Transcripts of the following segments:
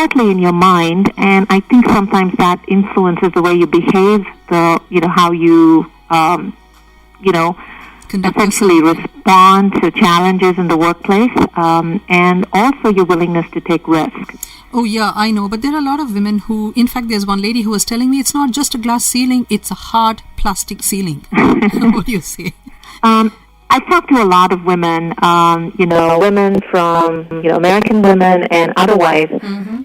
partly in your mind, and I think sometimes that influences the way you behave, how you, essentially respond to challenges in the workplace, and also your willingness to take risk. Oh yeah, I know, but there are a lot of women who, in fact, there's one lady who was telling me it's not just a glass ceiling, it's a hard plastic ceiling. What do you say? I talk to a lot of women, women from, American women and otherwise,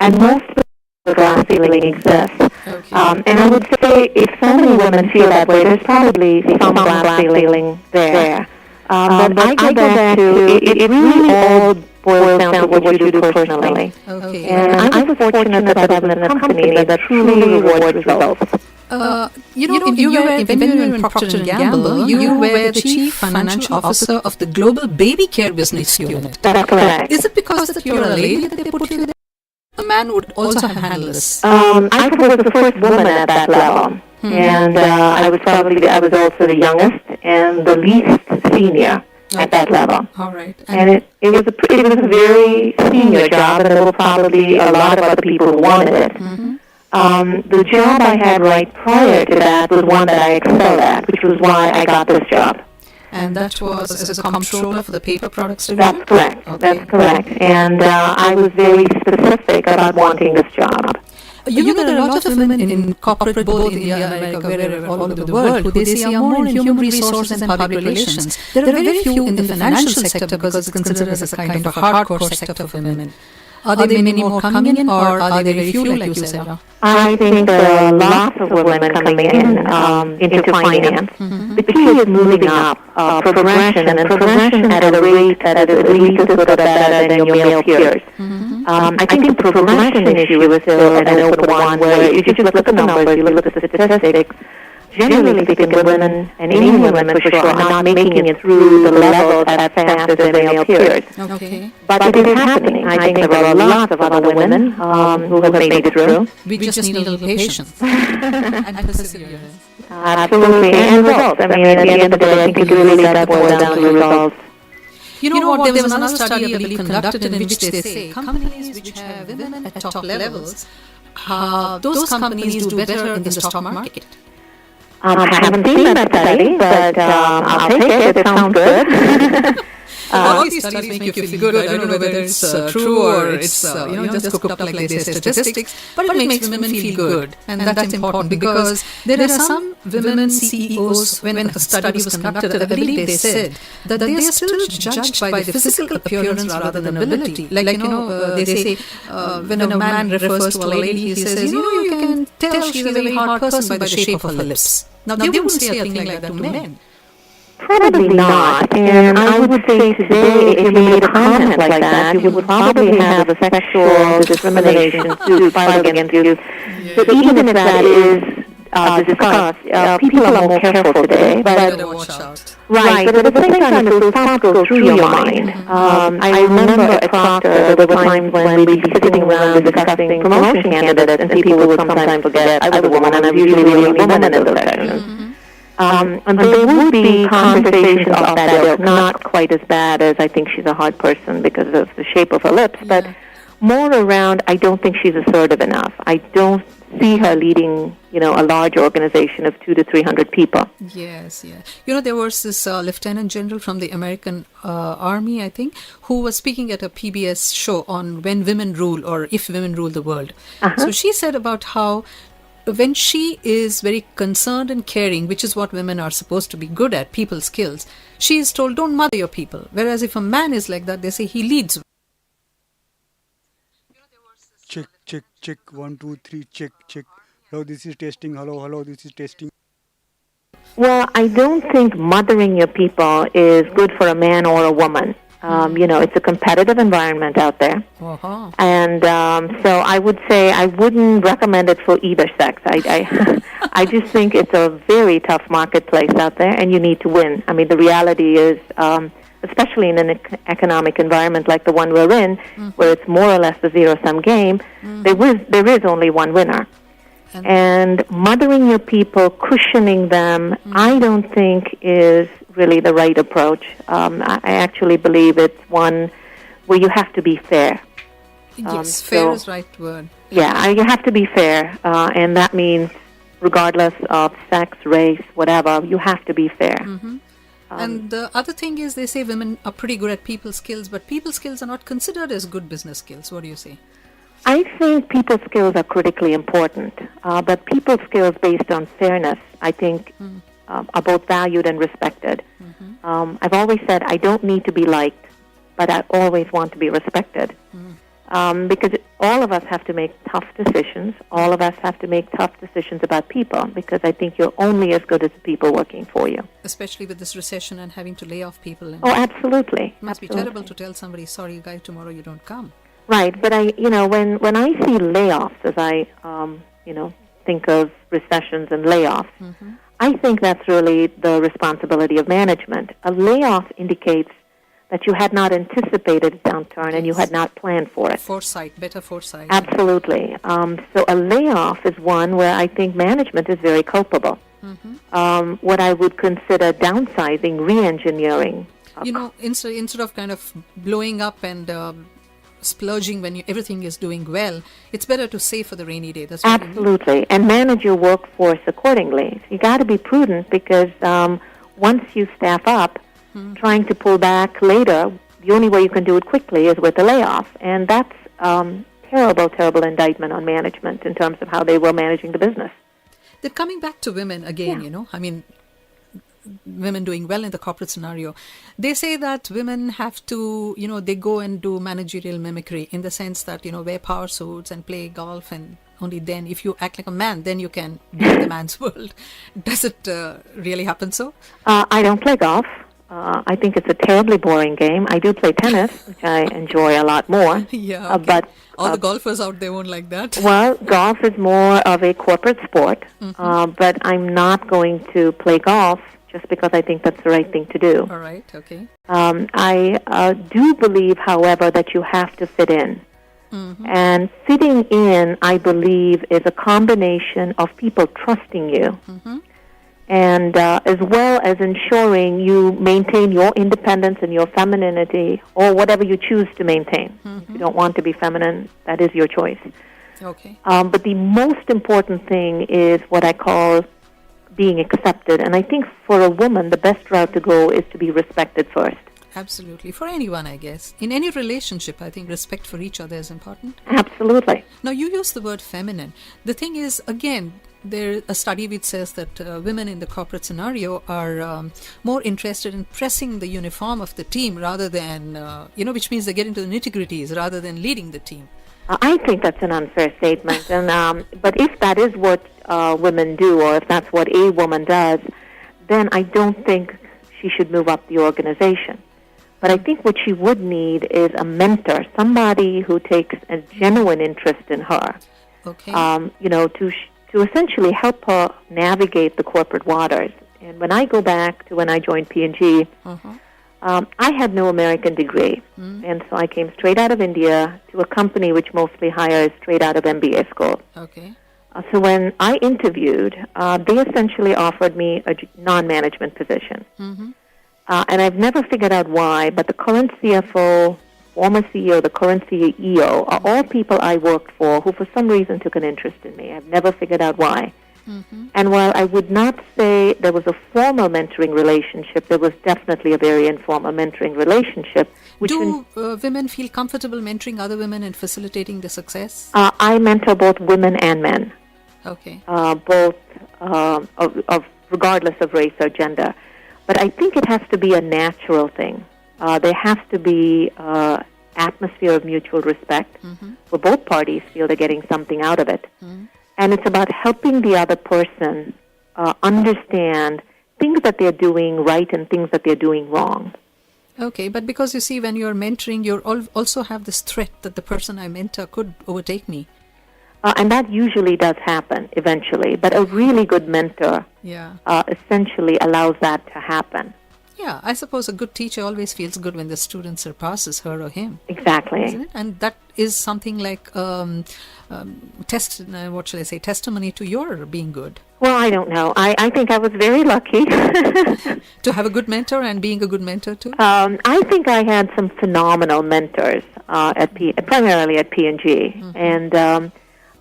and most of the glass ceiling exists. Okay. And I would say if so many women feel that way, there's probably some glass ceiling there. But I go back to, it really all boils down to what you do personally. Okay. And I was fortunate that I was in a company that truly rewards results. When you were in Procter & Gamble, you were the Chief Financial Officer of the Global Baby Care Business Unit. That's correct. Is it because that you're a lady that they put you there? A man would also have handled this. I was the first woman at that level. And I was also the youngest and the least senior at that level. All right. And it was a very senior job, and there were probably a lot of other people who wanted it. The job I had right prior to that was one that I excelled at, which was why I got this job. And that was as a comptroller for the paper products division? That's correct. Okay. That's correct. And I was very specific about wanting this job. There are lots of women in corporate, both in India, America, wherever, all over the world, who they say are more in human resources and public relations. There are very few in the financial sector because it's considered as a kind of a hardcore sector for women. Are there many more coming in, or are there very few, like you said? I think there are lots of women coming in into finance. The key is moving up, progression, and progression at a rate that is at least as good or better than your male peers. I think the progression issue is still an open one, where if you just look at the numbers, you look at the statistics, generally speaking, women, and Indian women for sure, are not making it through the levels as fast as their male peers. Okay. But it is happening. I think there are lots of other women who have made it through. We just need a little patience and perseverance. Absolutely, and results. I mean, at the end of the day, I think it really does boil down to results. You know what, there was another study, I believe, conducted in which they say companies which have women at top levels, those companies do better in the stock market. I haven't seen that study, but I'll take it. It sounds good. All these studies make you feel good. I don't know whether it's true or it's just cooked up like they say statistics, but it makes women feel good, and that's important because there are some women CEOs. When a study was conducted, I believe they said that they are still judged by the physical appearance rather than ability. They say when a man refers to a lady, he says, you can tell she's a very hard person by the shape of her lips. Now they wouldn't say a thing like that to men. Probably not. And I would say today, if you made a comment like that, you would probably have a sexual discrimination suit filed against you. But even if that is discussed, people are more careful today. But, right, but at the same time, if those thoughts go through your mind, I remember at Procter, there were times when we'd be sitting around discussing promotion candidates, and people would sometimes forget I was a woman, and I'm usually the only woman in those sessions. And there would be conversations of that ilk, not quite as bad as I think she's a hard person because of the shape of her lips, but more around I don't think she's assertive enough. I don't see her leading, a large organization of 200 to 300 people. Yes, yeah. There was this lieutenant general from the American Army, I think, who was speaking at a PBS show on when women rule or if women rule the world. So she said about how when she is very concerned and caring, which is what women are supposed to be good at, people skills, she is told, don't mother your people. Whereas if a man is like that, they say he leads. Check, 1, 2, 3, check. Hello, this is testing. Hello, this is testing. Well, I don't think mothering your people is good for a man or a woman. It's a competitive environment out there. And so I would say I wouldn't recommend it for either sex. I just think it's a very tough marketplace out there, and you need to win. I mean, the reality is, especially in an economic environment like the one we're in, where it's more or less a zero-sum game, there is only one winner. And mothering your people, cushioning them, I don't think is really the right approach. I actually believe it's one where you have to be fair. Yes, fair is right word. Yeah, you have to be fair, and that means regardless of sex, race, whatever, you have to be fair. And the other thing is, they say women are pretty good at people skills, but people skills are not considered as good business skills. What do you say? I think people skills are critically important, but people skills based on fairness, I think, are both valued and respected. I've always said I don't need to be liked, but I always want to be respected. Because all of us have to make tough decisions. All of us have to make tough decisions about people, because I think you're only as good as the people working for you. Especially with this recession and having to lay off people. And Oh, absolutely. it must be terrible to tell somebody, sorry, guy, tomorrow you don't come. Right, but when I see layoffs, as I, think of recessions and layoffs, I think that's really the responsibility of management. A layoff indicates that you had not anticipated a downturn and you had not planned for it. Foresight, better foresight. Absolutely. So a layoff is one where I think management is very culpable. What I would consider downsizing, re-engineering. Instead of kind of blowing up and splurging when everything is doing well, it's better to save for the rainy day. That's what Absolutely, and manage your workforce accordingly. So you got to be prudent, because once you staff up, trying to pull back later, the only way you can do it quickly is with a layoff, and that's terrible indictment on management in terms of how they were managing the business. Then coming back to women again, women doing well in the corporate scenario, they say that women have to, they go and do managerial mimicry, in the sense that, wear power suits and play golf, and only then, if you act like a man, then you can be in the man's world. Does it really happen so? I don't play golf. I think it's a terribly boring game. I do play tennis, which I enjoy a lot more. Yeah, okay. But all the golfers out there won't like that. Well, golf is more of a corporate sport, but I'm not going to play golf just because I think that's the right thing to do. All right, okay. I do believe, however, that you have to fit in. And fitting in, I believe, is a combination of people trusting you, and as well as ensuring you maintain your independence and your femininity, or whatever you choose to maintain. If you don't want to be feminine, that is your choice. Okay. But the most important thing is what I call being accepted. And I think for a woman, the best route to go is to be respected first. Absolutely. For anyone, I guess. In any relationship, I think respect for each other is important. Absolutely. Now, you use the word feminine. The thing is, again, there's a study which says that women in the corporate scenario are more interested in pressing the uniform of the team rather than, which means they get into the nitty-gritties rather than leading the team. I think that's an unfair statement. And but if that is what women do, or if that's what a woman does, then I don't think she should move up the organization. But I think what she would need is a mentor, somebody who takes a genuine interest in her. Okay. To essentially help her navigate the corporate waters. And when I go back to when I joined P&G, I had no American degree. And so I came straight out of India to a company which mostly hires straight out of MBA school. Okay. So when I interviewed, they essentially offered me a non-management position. And I've never figured out why, but the current CFO, former CEO, the current CEO, are all people I worked for who for some reason took an interest in me. I've never figured out why. And while I would not say there was a formal mentoring relationship, there was definitely a very informal mentoring relationship. Do women feel comfortable mentoring other women and facilitating the success? I mentor both women and men. Okay. Both regardless of race or gender. But I think it has to be a natural thing. There has to be an atmosphere of mutual respect where both parties feel they're getting something out of it. And it's about helping the other person understand things that they're doing right and things that they're doing wrong. Okay, but because you see, when you're mentoring, you also have this threat that the person I mentor could overtake me. And that usually does happen eventually. But a really good mentor essentially allows that to happen. Yeah, I suppose a good teacher always feels good when the student surpasses her or him. Exactly. Isn't it? And that is something like testimony to your being good. Well, I don't know. I think I was very lucky. To have a good mentor and being a good mentor too? I think I had some phenomenal mentors primarily at P&G. And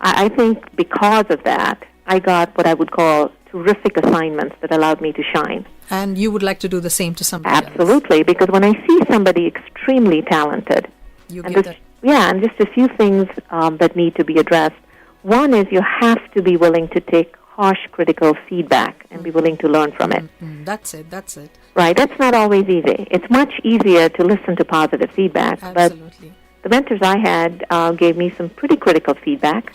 I think because of that, I got what I would call terrific assignments that allowed me to shine. And you would like to do the same to somebody else? Absolutely, because when I see somebody extremely talented, you and get that. yeah, and just a few things that need to be addressed. One is you have to be willing to take harsh critical feedback and be willing to learn from it. That's it. Right, that's not always easy. It's much easier to listen to positive feedback, Absolutely. but the mentors I had gave me some pretty critical feedback.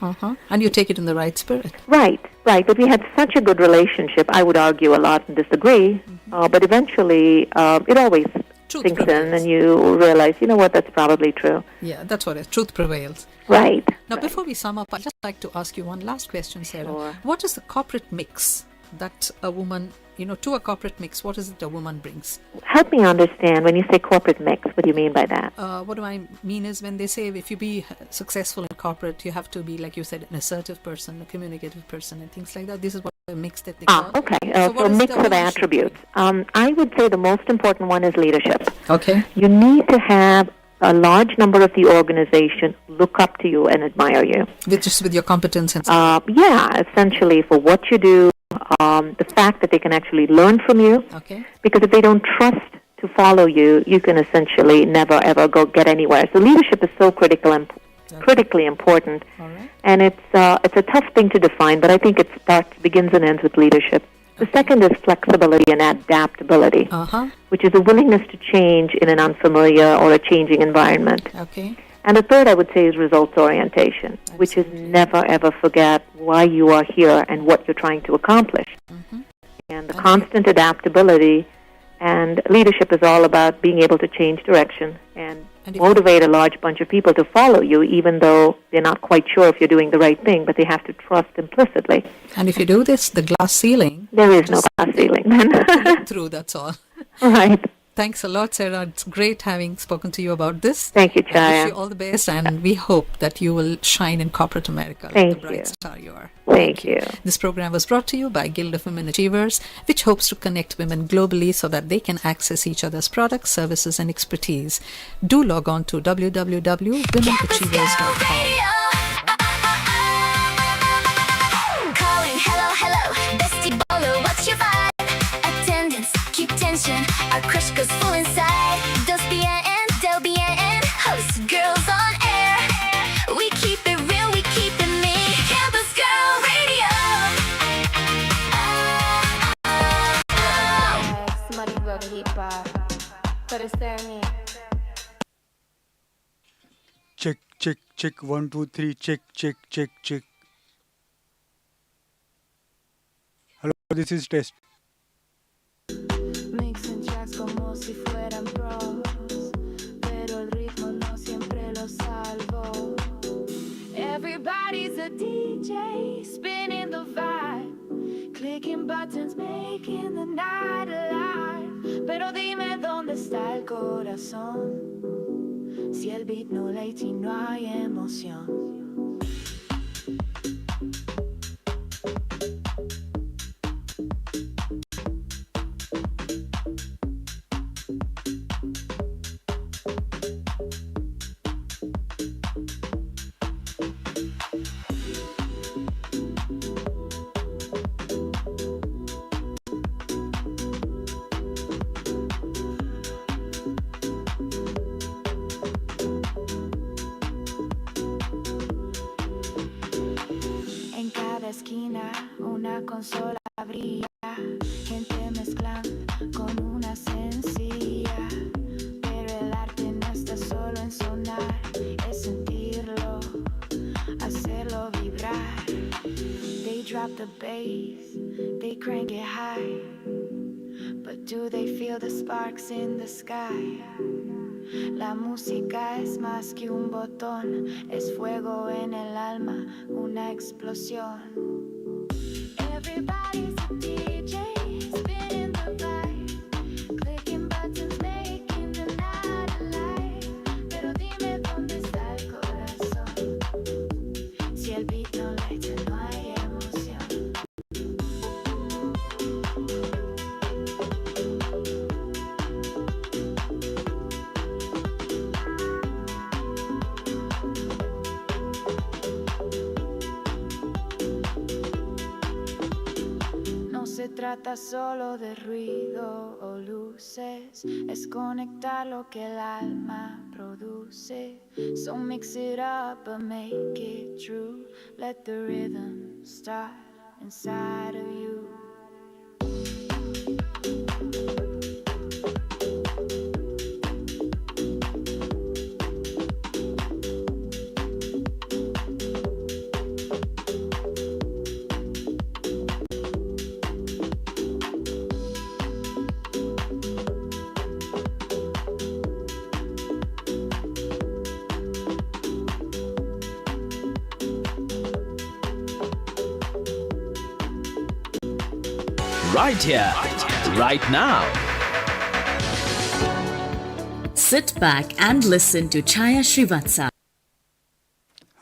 And you take it in the right spirit. Right, but we had such a good relationship. I would argue a lot and disagree, but eventually it always Truth sinks prevails. in and you realize, you know what, that's probably true. Yeah, that's what it is. Truth prevails. Right. Now, before we sum up, I'd just like to ask you one last question, Sarah. Sure. What is the corporate mix that a woman, to a corporate mix, what is it a woman brings? Help me understand, when you say corporate mix, what do you mean by that? What do I mean is when they say if you be successful in corporate, you have to be, like you said, an assertive person, a communicative person, and things like that. This is what a mix that they call. Okay. So what So is mix the of woman attributes. I would say the most important one is leadership. Okay. You need to have a large number of the organization look up to you and admire you. With your competence and Essentially for what you do, the fact that they can actually learn from you. Okay. Because if they don't trust to follow you, you can essentially never ever go get anywhere. So leadership is so critically important. All right. And it's a tough thing to define, but I think it begins and ends with leadership. The second is flexibility and adaptability, which is a willingness to change in an unfamiliar or a changing environment. Okay. And the third, I would say, is results orientation, which is never, ever forget why you are here and what you're trying to accomplish. And the constant adaptability and leadership is all about being able to change direction and motivate a large bunch of people to follow you, even though they're not quite sure if you're doing the right thing, but they have to trust implicitly. And if you do this, the glass ceiling... There is no glass ceiling then. Through, that's all. Right. Thanks a lot, Sarah. It's great having spoken to you about this. Thank you, I Chaya. wish you all the best, and we hope that you will shine in corporate America like Thank the bright you. star you are. Thank you. This program was brought to you by Guild of Women Achievers, which hopes to connect women globally so that they can access each other's products, services, and expertise. Do log on to www.womenachievers.com. Calling, hello, bestie bolo, what's your vibe? Attendance, keep tension, our crush goes full inside. Dos bien and del bien, host girls on air. We keep it real, we keep it mean. Campus Girl Radio. Somebody blow the heat bar, but it's there me. Check, check, check. 1, 2, 3. Check, check, check, check. Hello, this is test. Mixing tracks como si fueran pros, pero el ritmo no siempre lo salvo. Everybody's a DJ, spinning the vibe, clicking buttons, making the night alive. Pero dime dónde está el corazón, si el beat no late y no hay emoción. En cada esquina una consola brilla, gente mezclando con una sencilla. Pero el arte no está solo en sonar, es sentirlo, hacerlo vibrar. They drop the bass, they crank it high, but do they feel the sparks in the sky? La música es más que un botón, es fuego en el alma, una explosión. Everybody's a DJ, spinning the vibe, clicking buttons, making the night alive. Pero dime dónde está el corazón. trata solo de ruido o luces, es conectar lo que el alma produce. So mix it up but make it true. Let the rhythm start inside of you. Right here, right now. Sit back and listen to Chaya Srivatsa.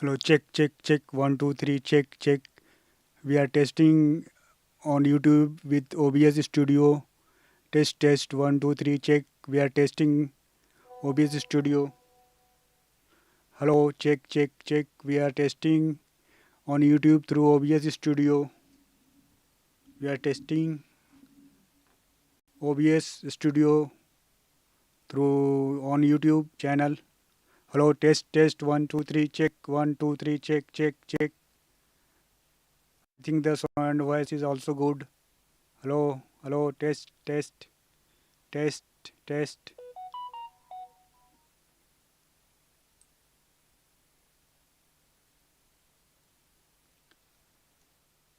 Hello, check, check, check. 1, 2, 3, check, check. We are testing on YouTube with OBS Studio. Test, test. 1, 2, 3, check. We are testing OBS Studio. Hello, check, check, check. We are testing on YouTube through OBS Studio. We are testing OBS Studio through on YouTube channel. Hello, test, test. 1, 2, 3, check. 1, 2, 3, check, check, check. I think the sound and voice is also good. Hello, hello, test, test, test, test.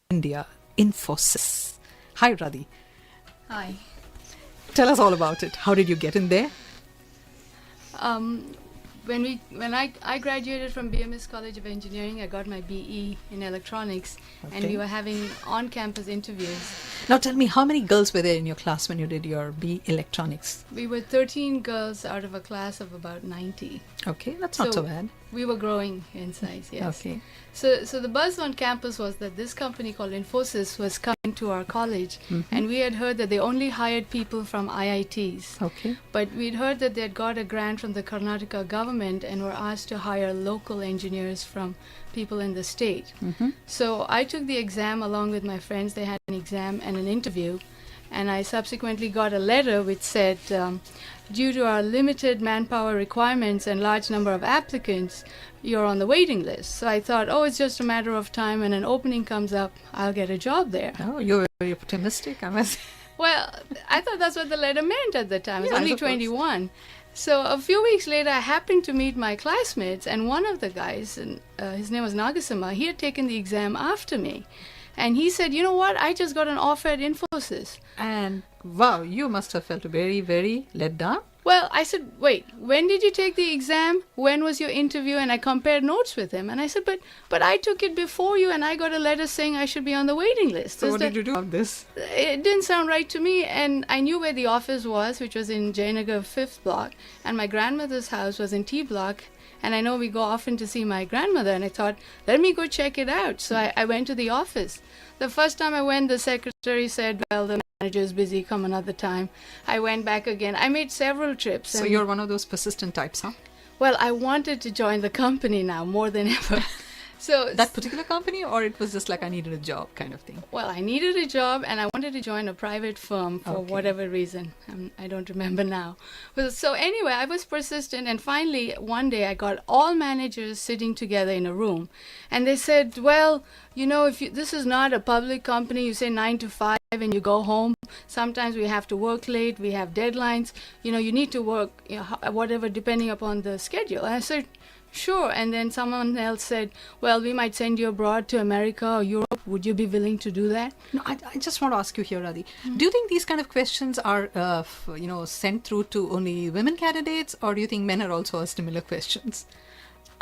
India, Infosys. Hi, Radhi. Hi. Tell us all about it. How did you get in there? When I graduated from BMS College of Engineering, I got my BE in electronics, and Okay. we were having on-campus interviews. Now tell me, how many girls were there in your class when you did your B electronics? We were 13 girls out of a class of about 90. Okay, that's not so bad. We were growing in size, yes. Okay. So the buzz on campus was that this company called Infosys was coming to our college, and we had heard that they only hired people from IITs. Okay. But we'd heard that they had got a grant from the Karnataka government and were asked to hire local engineers from people in the state. So I took the exam along with my friends. They had an exam and an interview. And I subsequently got a letter which said, due to our limited manpower requirements and large number of applicants, you're on the waiting list. So I thought, oh, it's just a matter of time. When an opening comes up, I'll get a job there. Oh, you're very optimistic, I must. Well, I thought that's what the letter meant at the time. I was Yeah, I only suppose. 21. So a few weeks later, I happened to meet my classmates, and one of the guys, and his name was Nagasama, he had taken the exam after me. And he said, you know what, I just got an offer at Infosys. And wow, you must have felt very, very let down. Well, I said, wait, when did you take the exam? When was your interview? And I compared notes with him. And I said, but I took it before you, and I got a letter saying I should be on the waiting list. So what did you do about this? It didn't sound right to me, and I knew where the office was, which was in Jayanagar 5th block, and my grandmother's house was in T block, and I know we go often to see my grandmother, and I thought, let me go check it out. So I went to the office. The first time I went, the secretary said, well, the manager's busy, come another time. I went back again. I made several trips. So and- you're one of those persistent types, huh? Well, I wanted to join the company now more than ever. So That particular company, or it was just like I needed a job kind of thing? well, I needed a job and I wanted to join a private firm for Okay. whatever reason. I don't remember now. Well, so anyway, I was persistent, and finally one day I got all managers sitting together in a room, and they said, well, you know, if this is not a public company, you say 9 to 5 and you go home. Sometimes we have to work late, we have deadlines. You know, you need to work, you know, whatever, depending upon the schedule. And I said, sure. And then someone else said, well, we might send you abroad to America or Europe. Would you be willing to do that? No, I just want to ask you here, Radhi. Do you think these kind of questions are, sent through to only women candidates, or do you think men are also asked similar questions?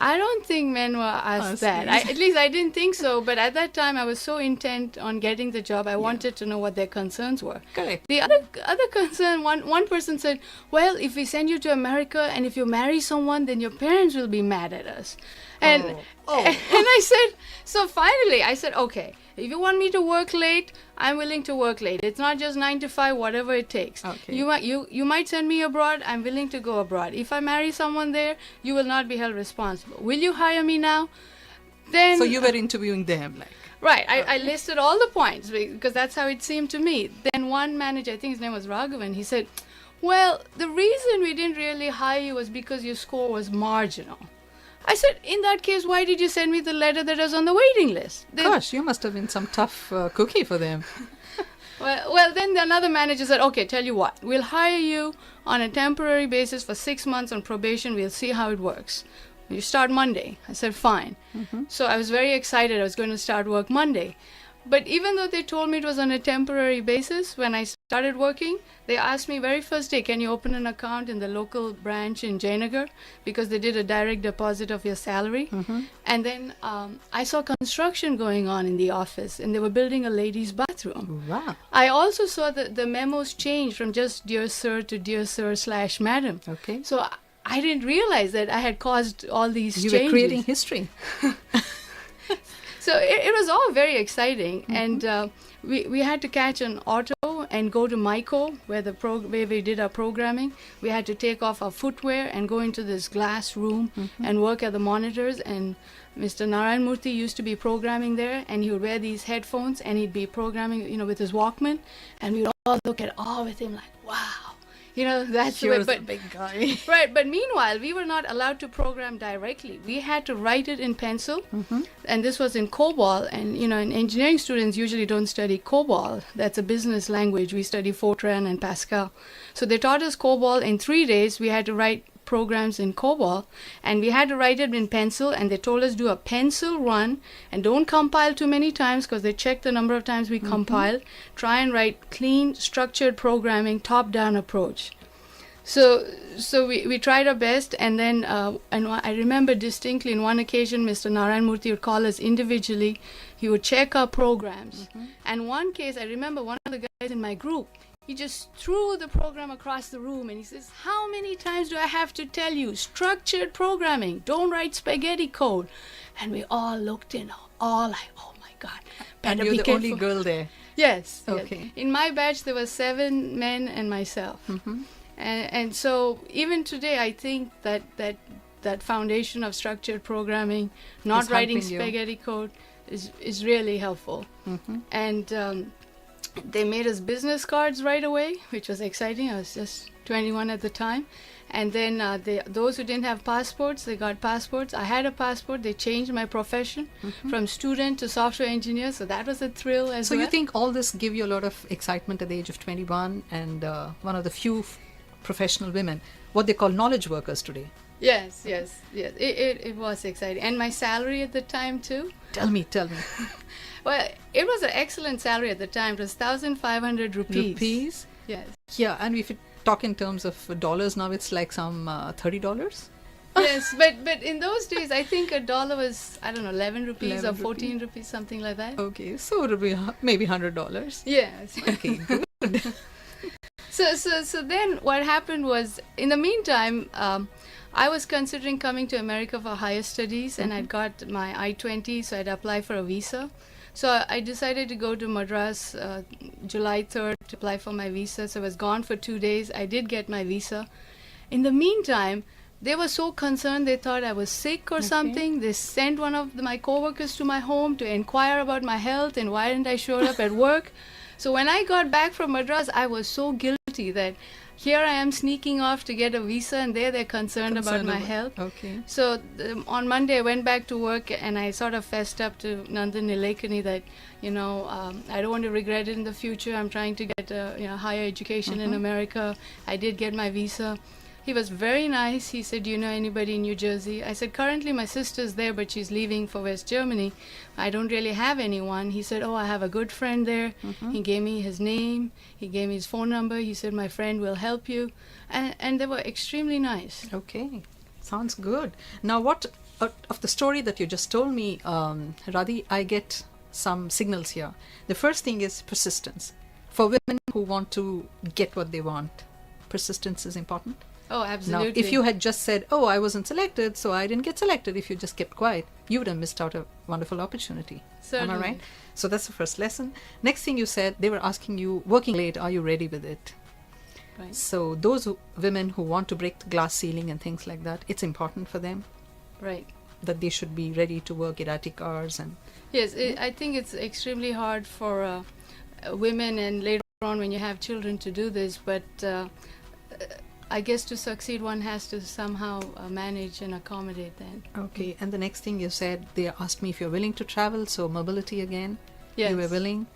I don't think men were asked that. Asked, At least I didn't think so. But at that time, I was so intent on getting the job. I wanted to know what their concerns were. Correct. The other concern, one person said, well, if we send you to America and if you marry someone, then your parents will be mad at us. And, and I said, so finally, I said, okay, if you want me to work late, I'm willing to work late. It's not just 9 to 5, whatever it takes. Okay. You might send me abroad, I'm willing to go abroad. If I marry someone there, you will not be held responsible. Will you hire me now? Then So you were interviewing them, like? Right. I listed all the points because that's how it seemed to me. Then one manager, I think his name was Raghavan, he said, well, the reason we didn't really hire you was because your score was marginal. I said, in that case, why did you send me the letter that was on the waiting list? Gosh, you must have been some tough cookie for them. Well, then another manager said, okay, tell you what, we'll hire you on a temporary basis for 6 months on probation. We'll see how it works. You start Monday. I said, fine. So I was very excited. I was going to start work Monday. But even though they told me it was on a temporary basis, when I started working, they asked me very first day, can you open an account in the local branch in Jayanagar? Because they did a direct deposit of your salary. And then I saw construction going on in the office, and they were building a ladies' bathroom. Wow. I also saw that the memos changed from just Dear Sir to Dear Sir/Madam. Okay. So I didn't realize that I had caused all these You changes. were creating history. So it was all very exciting, and we had to catch an auto and go to Maiko, where we did our programming. We had to take off our footwear and go into this glass room and work at the monitors. And Mr. Narayan Murthy used to be programming there, and he would wear these headphones and he'd be programming, with his Walkman, and we would all look at awe with him like, wow. That's the way. Here's But a big guy. right, but meanwhile, we were not allowed to program directly. We had to write it in pencil, and this was in COBOL. And and engineering students usually don't study COBOL. That's a business language. We study Fortran and Pascal. So they taught us COBOL in 3 days. We had to write programs in COBOL, and we had to write it in pencil. And they told us do a pencil run and don't compile too many times because they checked the number of times we compiled. Try and write clean, structured programming, top-down approach. So we tried our best, and then and I remember distinctly in one occasion, Mr. Narayan Murthy would call us individually. He would check our programs. And one case, I remember one of the guys in my group, he just threw the program across the room, and he says, how many times do I have to tell you? Structured programming. Don't write spaghetti code. And we all looked in, all like, oh my God. And better you're be the careful. only girl there. Yes. Okay. Yes. In my batch, there were 7 men and myself. And so even today, I think that foundation of structured programming, not Is writing helping you. spaghetti code, is really helpful. And they made us business cards right away, which was exciting. I was just 21 at the time. And then those who didn't have passports, they got passports. I had a passport. They changed my profession from student to software engineer. So that was a thrill as So well. you think all this give you a lot of excitement at the age of 21 and one of the few professional women, what they call knowledge workers today? Yes. It was exciting. And my salary at the time too. Tell me. Well, it was an excellent salary at the time. It was 1,500 rupees. Rupees? Yes. Yeah, and if you talk in terms of dollars now, it's like some $30. Yes, but in those days, I think a dollar was, I don't know, 11 rupees 11 or 14 rupees, something like that. Okay, so it'll be maybe $100. Yes. Okay, good. So then what happened was, in the meantime, I was considering coming to America for higher studies, and I'd got my I-20, so I'd apply for a visa. So I decided to go to Madras July 3rd to apply for my visa. So I was gone for 2 days. I did get my visa. In the meantime, they were so concerned. They thought I was sick or something. They sent one of my coworkers to my home to inquire about my health and why didn't I show up at work. So when I got back from Madras, I was so guilty that here I am sneaking off to get a visa, and they're concerned about my health. Okay. So on Monday, I went back to work, and I sort of fessed up to Nandan Nilekani that, I don't want to regret it in the future. I'm trying to get higher education in America. I did get my visa. He was very nice. He said, do you know anybody in New Jersey? I said, currently my sister's there, but she's leaving for West Germany. I don't really have anyone. He said, oh, I have a good friend there. He gave me his name. He gave me his phone number. He said, my friend will help you. And they were extremely nice. Okay, sounds good. Now, what of the story that you just told me, Radhi, I get some signals here. The first thing is persistence. For women who want to get what they want, persistence is important. Oh, absolutely. Now, if you had just said, oh, I wasn't selected, so I didn't get selected, if you just kept quiet, you would have missed out a wonderful opportunity. Certainly. Am I right? So that's the first lesson. Next thing you said, they were asking you, working late, are you ready with it? Right. So those women who want to break the glass ceiling and things like that, it's important for them. Right. that they should be ready to work erratic hours and Yes, I think it's extremely hard for women and later on when you have children to do this, but I guess to succeed one has to somehow manage and accommodate that. okay. And the next thing you said, they asked me if you're willing to travel, so mobility again. Yes. You were willing.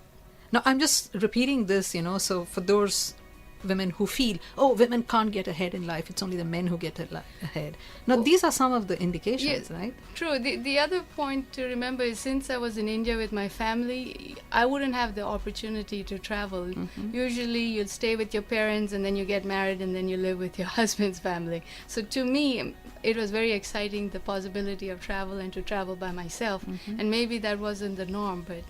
Now I'm just repeating this, so for those women who feel, oh, women can't get ahead in life, it's only the men who get ahead. Now these are some of the indications, right? True. The other point to remember is since I was in India with my family, I wouldn't have the opportunity to travel. Usually you'd stay with your parents and then you get married and then you live with your husband's family. So to me, it was very exciting, the possibility of travel and to travel by myself. And maybe that wasn't the norm, but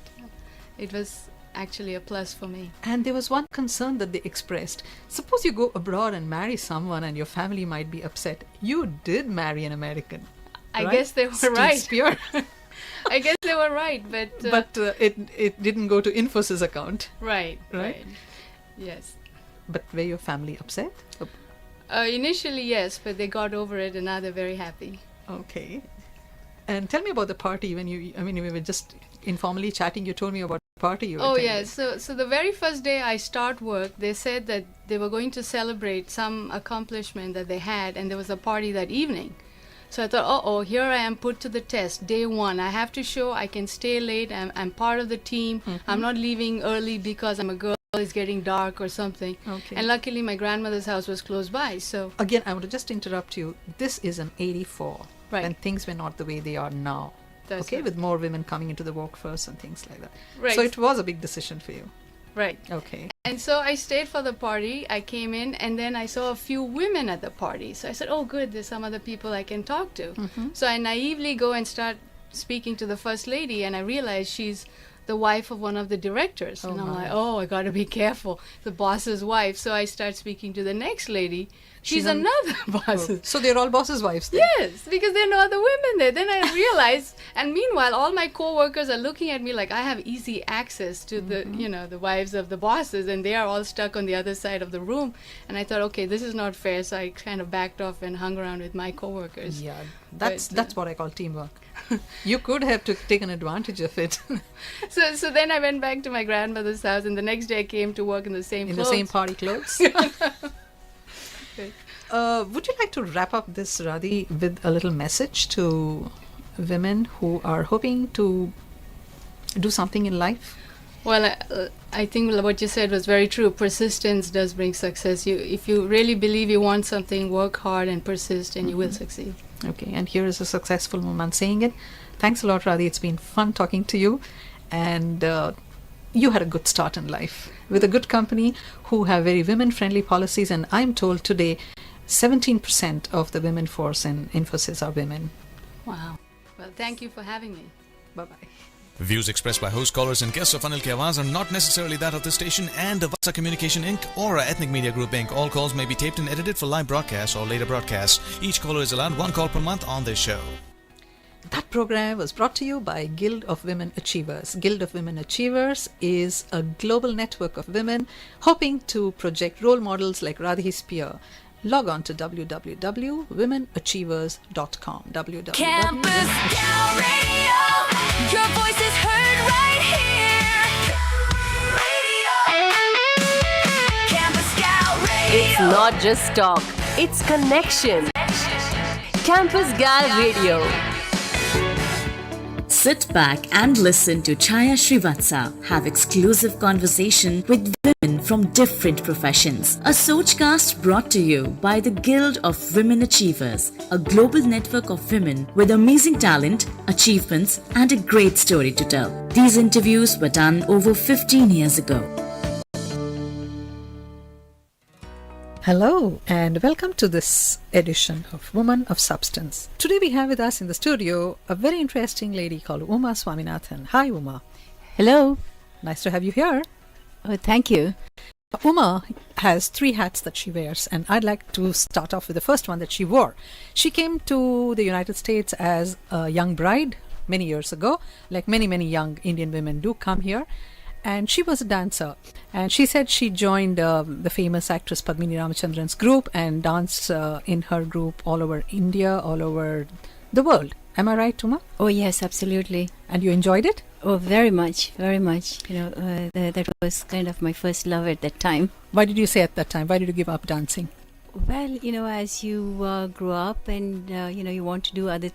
it was actually a plus for me. And there was one concern that they expressed. Suppose you go abroad and marry someone and your family might be upset. You did marry an American. I right? guess they were right. Spear. I guess they were right, but it didn't go to Infosys account. right. Right. Yes. But were your family upset? Initially, yes, but they got over it and now they're very happy. Okay. And tell me about the party when we were just informally chatting. You told me about the party you Oh, attended. yes. So the very first day I start work, they said that they were going to celebrate some accomplishment that they had, and there was a party that evening. So I thought, here I am put to the test. Day one, I have to show I can stay late. I'm part of the team. I'm not leaving early because I'm a girl. It's getting dark or something. Okay. And luckily, my grandmother's house was close by. So Again, I want to just interrupt you. This is an 84. Right. When things were not the way they are now. That's okay, right. with more women coming into the workforce and things like that. Right. So it was a big decision for you. right. Okay. And so I stayed for the party. I came in and then I saw a few women at the party. So I said, oh, good, there's some other people I can talk to. So I naively go and start speaking to the first lady, and I realize she's the wife of one of the directors. And I'm my. like, oh, I got to be careful. The boss's wife. So I start speaking to the next lady. She's another boss's. So they're all bosses' wives then? Yes, because there are no other women there. Then I realized, and meanwhile, all my co-workers are looking at me like I have easy access to the, the wives of the bosses, and they are all stuck on the other side of the room. And I thought, okay, this is not fair. So I kind of backed off and hung around with my co-workers. Yeah, that's But, what I call teamwork. You could have taken advantage of it So then I went back to my grandmother's house, and the next day I came to work in the same in clothes. the same party clothes. Would you like to wrap up this, Radhi, with a little message to women who are hoping to do something in life? Well, I think what you said was very true. Persistence does bring success. If you really believe you want something, work hard and persist, and you will succeed. Okay, and here is a successful woman saying it. Thanks a lot, Radhi. It's been fun talking to you. And you had a good start in life with a good company who have very women-friendly policies. And I'm told today 17% of the women force in Infosys are women. Wow. Well, thank you for having me. Bye-bye. Views expressed by host, callers and guests of Anil Ki Awaaz are not necessarily that of the station and Avasa Communication Inc. or Ethnic Media Group Inc. All calls may be taped and edited for live broadcast or later broadcast. Each caller is allowed one call per month on this show. That program was brought to you by Guild of Women Achievers. Guild of Women Achievers is a global network of women hoping to project role models like Radhi Spear. Log on to www.womenachievers.com. Campus Gal Radio. Your voice is heard right here. Campus Gal Radio. It's not just talk, it's connection. Campus Gal Radio. Sit back and listen to Chaya Srivatsa have exclusive conversation with women from different professions. A Sochcast brought to you by the Guild of Women Achievers, a global network of women with amazing talent, achievements, and a great story to tell. These interviews were done over 15 years ago. Hello and welcome to this edition of Woman of Substance. Today we have with us in the studio a very interesting lady called Uma Swaminathan. Hi Uma. Hello. Nice to have you here. Oh, thank you. Uma has 3 hats that she wears, and I'd like to start off with the first one that she wore. She came to the United States as a young bride many years ago, like many young Indian women do come here. And she was a dancer, and she said she joined the famous actress Padmini Ramachandran's group and danced in her group all over India, all over the world. Am I right, Tuma? Oh, yes, absolutely. And you enjoyed it? Oh, very much, very much. That was kind of my first love at that time. Why did you say at that time? Why did you give up dancing? Well, as you grow up and, you want to do other